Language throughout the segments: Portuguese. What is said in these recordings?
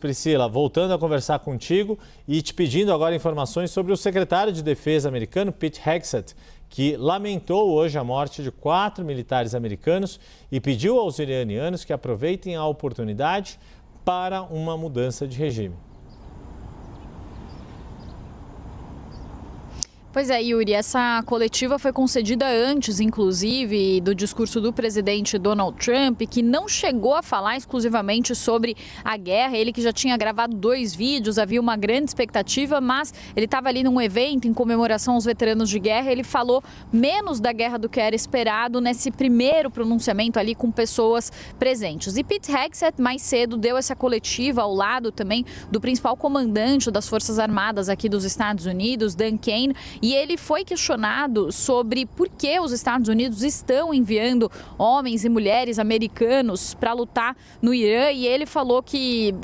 Priscila, voltando a conversar contigo e te pedindo agora informações sobre o secretário de Defesa americano, Pete Hegseth, que lamentou hoje a morte de 4 militares americanos e pediu aos iranianos que aproveitem a oportunidade para uma mudança de regime. Pois é, Yuri, essa coletiva foi concedida antes, inclusive, do discurso do presidente Donald Trump, que não chegou a falar exclusivamente sobre a guerra. Ele que já tinha gravado 2 vídeos, havia uma grande expectativa, mas ele estava ali num evento em comemoração aos veteranos de guerra. Ele falou menos da guerra do que era esperado nesse primeiro pronunciamento ali com pessoas presentes. E Pete Hegseth, mais cedo, deu essa coletiva ao lado também do principal comandante das Forças Armadas aqui dos Estados Unidos, Dan Caine. E ele foi questionado sobre por que os Estados Unidos estão enviando homens e mulheres americanos para lutar no Irã. E ele falou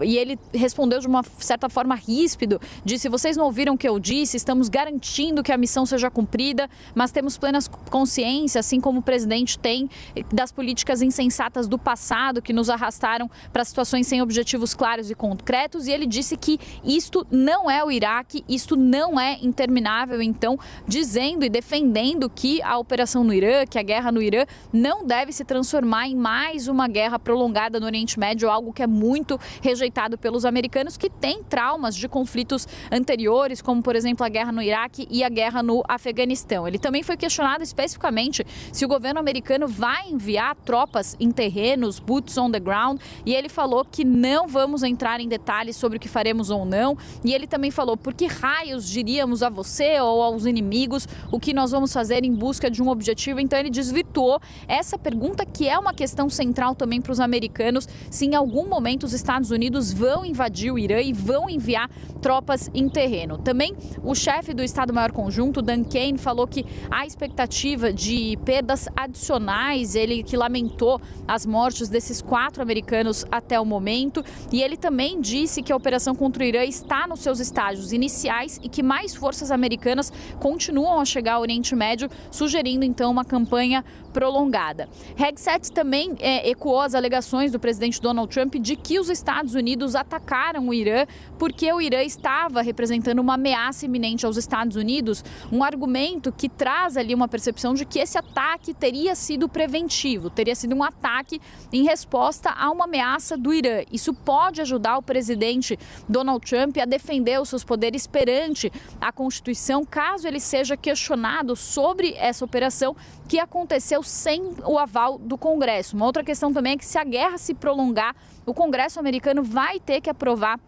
ele respondeu de uma certa forma ríspido, disse: vocês não ouviram o que eu disse, estamos garantindo que a missão seja cumprida, mas temos plena consciência, assim como o presidente tem, das políticas insensatas do passado que nos arrastaram para situações sem objetivos claros e concretos. E ele disse que isto não é o Iraque, isto não é interminável. Então, dizendo e defendendo que a operação no Irã, que a guerra no Irã não deve se transformar em mais uma guerra prolongada no Oriente Médio, algo que é muito rejeitado pelos americanos, que têm traumas de conflitos anteriores, como, por exemplo, a guerra no Iraque e a guerra no Afeganistão. Ele também foi questionado especificamente se o governo americano vai enviar tropas em terrenos, boots on the ground, e ele falou que não vamos entrar em detalhes sobre o que faremos ou não. E ele também falou: por que raios diríamos a você ou aos inimigos o que nós vamos fazer em busca de um objetivo? Então ele desvirtuou essa pergunta, que é uma questão central também para os americanos, se em algum momento os Estados Unidos vão invadir o Irã e vão enviar tropas em terreno. Também o chefe do Estado-Maior Conjunto, Dan Caine, falou que há expectativa de perdas adicionais, ele que lamentou as mortes desses 4 americanos até o momento, e ele também disse que a operação contra o Irã está nos seus estágios iniciais e que mais forças americanas continuam a chegar ao Oriente Médio, sugerindo então uma campanha prolongada. Hegseth também ecoou as alegações do presidente Donald Trump de que os Estados Unidos atacaram o Irã porque o Irã estava representando uma ameaça iminente aos Estados Unidos, um argumento que traz ali uma percepção de que esse ataque teria sido preventivo, teria sido um ataque em resposta a uma ameaça do Irã. Isso pode ajudar o presidente Donald Trump a defender os seus poderes perante a Constituição, caso ele seja questionado sobre essa operação que aconteceu sem o aval do Congresso. Uma outra questão também é que, se a guerra se prolongar, o Congresso americano vai ter que aprovar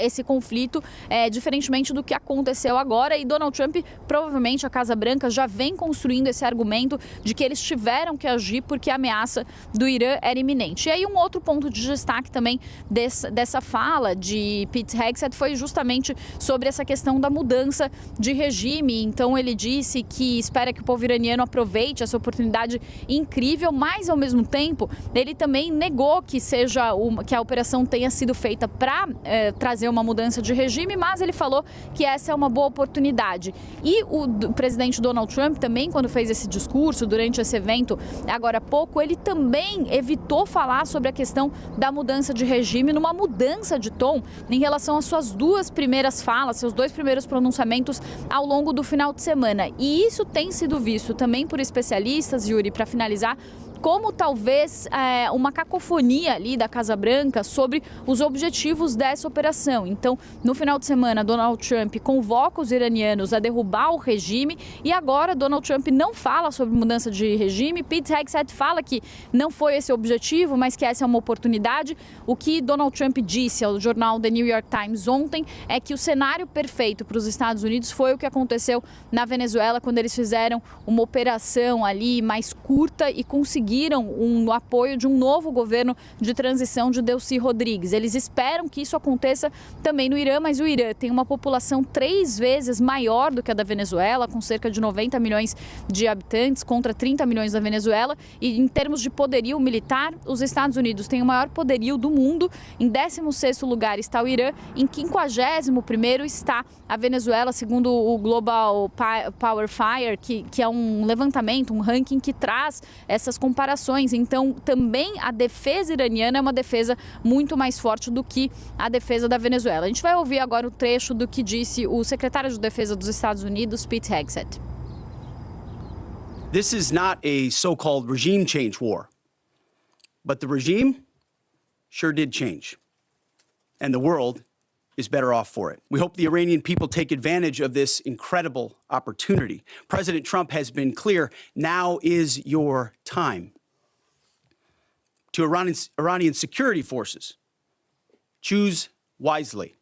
esse conflito, diferentemente do que aconteceu agora. E Donald Trump, provavelmente a Casa Branca, já vem construindo esse argumento de que eles tiveram que agir porque a ameaça do Irã era iminente. E aí um outro ponto de destaque também dessa fala de Pete Hegseth foi justamente sobre essa questão da mudança de regime. Então ele disse que espera que o povo iraniano aproveite essa oportunidade incrível, mas ao mesmo tempo ele também negou que a operação tenha sido feita para trazer uma mudança de regime, mas ele falou que essa é uma boa oportunidade. E o presidente Donald Trump também, quando fez esse discurso durante esse evento, agora há pouco, ele também evitou falar sobre a questão da mudança de regime, numa mudança de tom em relação às suas 2 primeiras falas, seus 2 primeiros pronunciamentos ao longo do final de semana. E isso tem sido visto também por especialistas, Yuri, para finalizar, como talvez uma cacofonia ali da Casa Branca sobre os objetivos dessa operação. Então, no final de semana, Donald Trump convoca os iranianos a derrubar o regime, e agora Donald Trump não fala sobre mudança de regime. Pete Hegseth fala que não foi esse o objetivo, mas que essa é uma oportunidade. O que Donald Trump disse ao jornal The New York Times ontem é que o cenário perfeito para os Estados Unidos foi o que aconteceu na Venezuela, quando eles fizeram uma operação ali mais curta e conseguiram o apoio de um novo governo de transição de Delcy Rodrigues. Eles esperam que isso aconteça também no Irã, mas o Irã tem uma população 3 vezes maior do que a da Venezuela, com cerca de 90 milhões de habitantes contra 30 milhões da Venezuela. E em termos de poderio militar, os Estados Unidos têm o maior poderio do mundo. Em 16º lugar está o Irã, em 51º está a Venezuela, segundo o Global Power Fire, que é um levantamento, um ranking que traz essas comparações reparações. Então, também a defesa iraniana é uma defesa muito mais forte do que a defesa da Venezuela. A gente vai ouvir agora o trecho do que disse o secretário de Defesa dos Estados Unidos, Pete Hegseth. This is not a so-called regime change war, but the regime sure did change, and the world is better off for it. We hope the Iranian people take advantage of this incredible opportunity. President Trump has been clear, now is your time. To Iranian security forces, choose wisely.